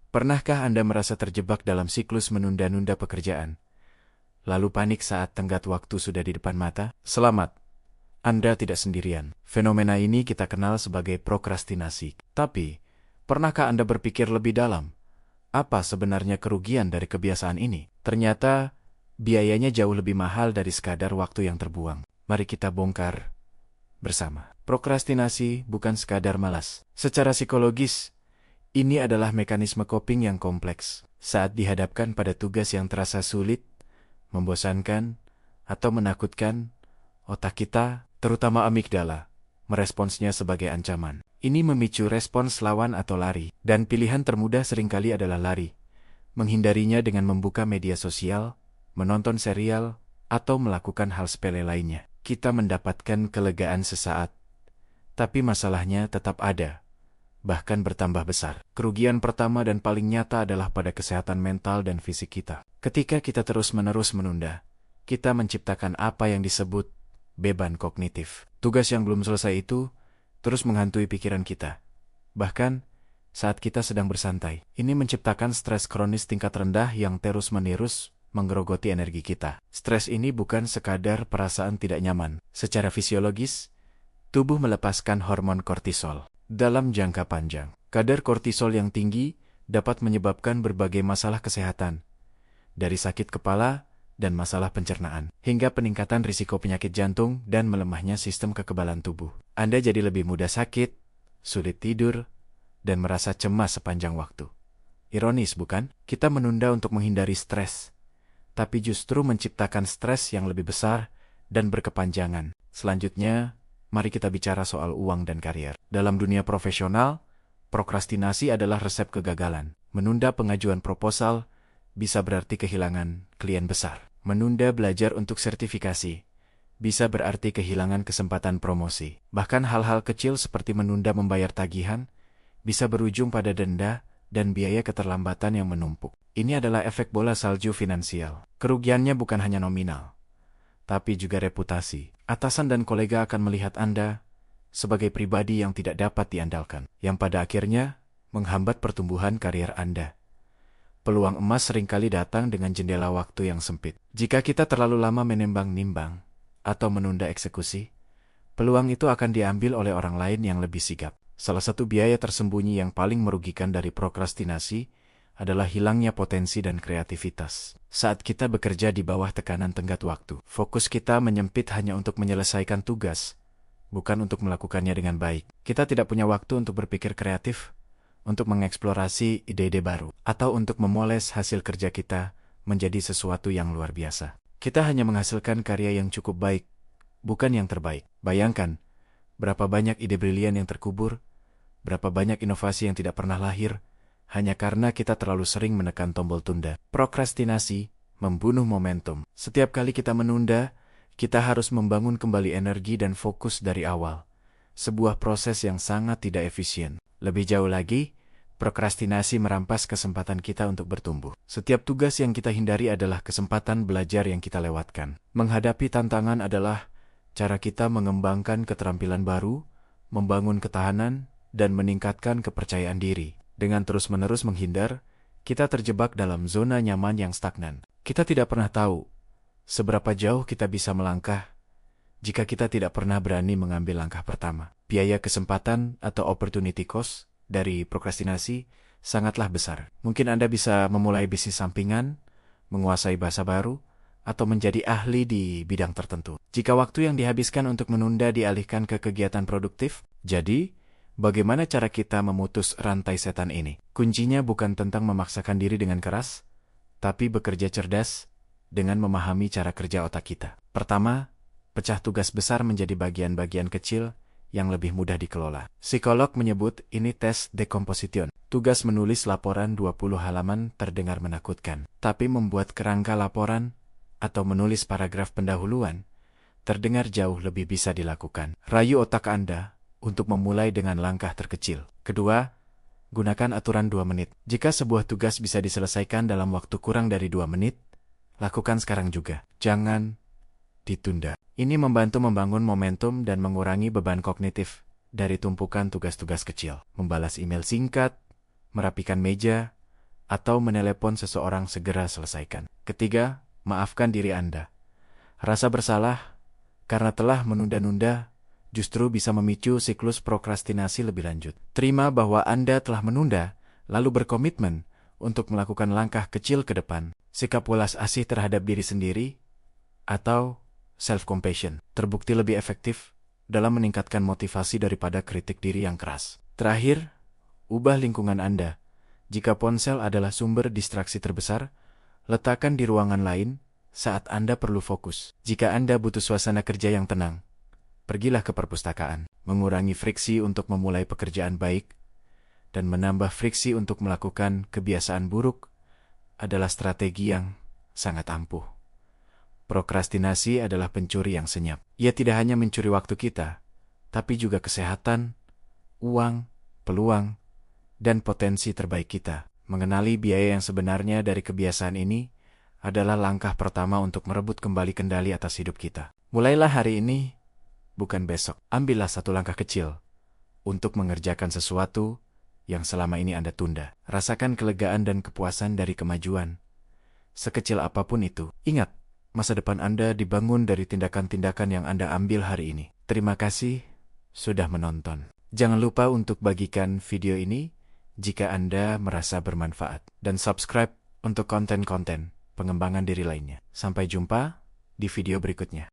Pernahkah Anda merasa terjebak dalam siklus menunda-nunda pekerjaan, lalu panik saat tenggat waktu sudah di depan mata? Selamat, Anda tidak sendirian. Fenomena ini kita kenal sebagai prokrastinasi. Tapi, pernahkah Anda berpikir lebih dalam? Apa sebenarnya kerugian dari kebiasaan ini? Ternyata, biayanya jauh lebih mahal dari sekadar waktu yang terbuang. Mari kita bongkar bersama. Prokrastinasi bukan sekadar malas. Secara psikologis, ini adalah mekanisme coping yang kompleks. Saat dihadapkan pada tugas yang terasa sulit, membosankan, atau menakutkan, otak kita, terutama amigdala, meresponsnya sebagai ancaman. Ini memicu respons lawan atau lari, dan pilihan termudah seringkali adalah lari. Menghindarinya dengan membuka media sosial, menonton serial, atau melakukan hal sepele lainnya. Kita mendapatkan kelegaan sesaat, tapi masalahnya tetap ada, bahkan bertambah besar. Kerugian pertama dan paling nyata adalah pada kesehatan mental dan fisik kita. Ketika kita terus-menerus menunda, kita menciptakan apa yang disebut beban kognitif. Tugas yang belum selesai itu terus menghantui pikiran kita. Bahkan saat kita sedang bersantai, ini menciptakan stres kronis tingkat rendah yang terus-menerus menggerogoti energi kita. Stres ini bukan sekadar perasaan tidak nyaman. Secara fisiologis, tubuh melepaskan hormon kortisol. Dalam jangka panjang, kadar kortisol yang tinggi dapat menyebabkan berbagai masalah kesehatan, dari sakit kepala dan masalah pencernaan, hingga peningkatan risiko penyakit jantung dan melemahnya sistem kekebalan tubuh. Anda jadi lebih mudah sakit, sulit tidur, dan merasa cemas sepanjang waktu. Ironis, bukan? Kita menunda untuk menghindari stres, tapi justru menciptakan stres yang lebih besar dan berkepanjangan. Selanjutnya, mari kita bicara soal uang dan karier. Dalam dunia profesional, prokrastinasi adalah resep kegagalan. Menunda pengajuan proposal bisa berarti kehilangan klien besar. Menunda belajar untuk sertifikasi bisa berarti kehilangan kesempatan promosi. Bahkan hal-hal kecil seperti menunda membayar tagihan bisa berujung pada denda dan biaya keterlambatan yang menumpuk. Ini adalah efek bola salju finansial. Kerugiannya bukan hanya nominal, tapi juga reputasi. Atasan dan kolega akan melihat Anda sebagai pribadi yang tidak dapat diandalkan, yang pada akhirnya menghambat pertumbuhan karier Anda. Peluang emas seringkali datang dengan jendela waktu yang sempit. Jika kita terlalu lama menimbang-nimbang atau menunda eksekusi, peluang itu akan diambil oleh orang lain yang lebih sigap. Salah satu biaya tersembunyi yang paling merugikan dari prokrastinasi adalah hilangnya potensi dan kreativitas. Saat kita bekerja di bawah tekanan tenggat waktu, fokus kita menyempit hanya untuk menyelesaikan tugas, bukan untuk melakukannya dengan baik. Kita tidak punya waktu untuk berpikir kreatif, untuk mengeksplorasi ide-ide baru, atau untuk memoles hasil kerja kita menjadi sesuatu yang luar biasa. Kita hanya menghasilkan karya yang cukup baik, bukan yang terbaik. Bayangkan, berapa banyak ide brilian yang terkubur, berapa banyak inovasi yang tidak pernah lahir, hanya karena kita terlalu sering menekan tombol tunda. Prokrastinasi membunuh momentum. Setiap kali kita menunda, kita harus membangun kembali energi dan fokus dari awal. Sebuah proses yang sangat tidak efisien. Lebih jauh lagi, prokrastinasi merampas kesempatan kita untuk bertumbuh. Setiap tugas yang kita hindari adalah kesempatan belajar yang kita lewatkan. Menghadapi tantangan adalah cara kita mengembangkan keterampilan baru, membangun ketahanan, dan meningkatkan kepercayaan diri. Dengan terus-menerus menghindar, kita terjebak dalam zona nyaman yang stagnan. Kita tidak pernah tahu seberapa jauh kita bisa melangkah jika kita tidak pernah berani mengambil langkah pertama. Biaya kesempatan atau opportunity cost dari prokrastinasi sangatlah besar. Mungkin Anda bisa memulai bisnis sampingan, menguasai bahasa baru, atau menjadi ahli di bidang tertentu. Jika waktu yang dihabiskan untuk menunda dialihkan ke kegiatan produktif, jadi bagaimana cara kita memutus rantai setan ini? Kuncinya bukan tentang memaksakan diri dengan keras, tapi bekerja cerdas dengan memahami cara kerja otak kita. Pertama, pecah tugas besar menjadi bagian-bagian kecil yang lebih mudah dikelola. Psikolog menyebut ini tes decomposition. Tugas menulis laporan 20 halaman terdengar menakutkan, tapi membuat kerangka laporan atau menulis paragraf pendahuluan terdengar jauh lebih bisa dilakukan. Rayu otak Anda untuk memulai dengan langkah terkecil. Kedua, gunakan aturan 2 menit. Jika sebuah tugas bisa diselesaikan dalam waktu kurang dari 2 menit, lakukan sekarang juga. Jangan ditunda. Ini membantu membangun momentum dan mengurangi beban kognitif dari tumpukan tugas-tugas kecil. Membalas email singkat, merapikan meja, atau menelepon seseorang segera selesaikan. Ketiga, maafkan diri Anda. Rasa bersalah karena telah menunda-nunda justru bisa memicu siklus prokrastinasi lebih lanjut. Terima bahwa Anda telah menunda, lalu berkomitmen untuk melakukan langkah kecil ke depan. Sikap welas asih terhadap diri sendiri atau self-compassion terbukti lebih efektif dalam meningkatkan motivasi daripada kritik diri yang keras. Terakhir, ubah lingkungan Anda. Jika ponsel adalah sumber distraksi terbesar, letakkan di ruangan lain saat Anda perlu fokus. Jika Anda butuh suasana kerja yang tenang, pergilah ke perpustakaan. Mengurangi friksi untuk memulai pekerjaan baik dan menambah friksi untuk melakukan kebiasaan buruk adalah strategi yang sangat ampuh. Prokrastinasi adalah pencuri yang senyap. Ia tidak hanya mencuri waktu kita, tapi juga kesehatan, uang, peluang, dan potensi terbaik kita. Mengenali biaya yang sebenarnya dari kebiasaan ini adalah langkah pertama untuk merebut kembali kendali atas hidup kita. Mulailah hari ini, bukan besok. Ambillah satu langkah kecil untuk mengerjakan sesuatu yang selama ini Anda tunda. Rasakan kelegaan dan kepuasan dari kemajuan, sekecil apapun itu. Ingat, masa depan Anda dibangun dari tindakan-tindakan yang Anda ambil hari ini. Terima kasih sudah menonton. Jangan lupa untuk bagikan video ini jika Anda merasa bermanfaat. Dan subscribe untuk konten-konten pengembangan diri lainnya. Sampai jumpa di video berikutnya.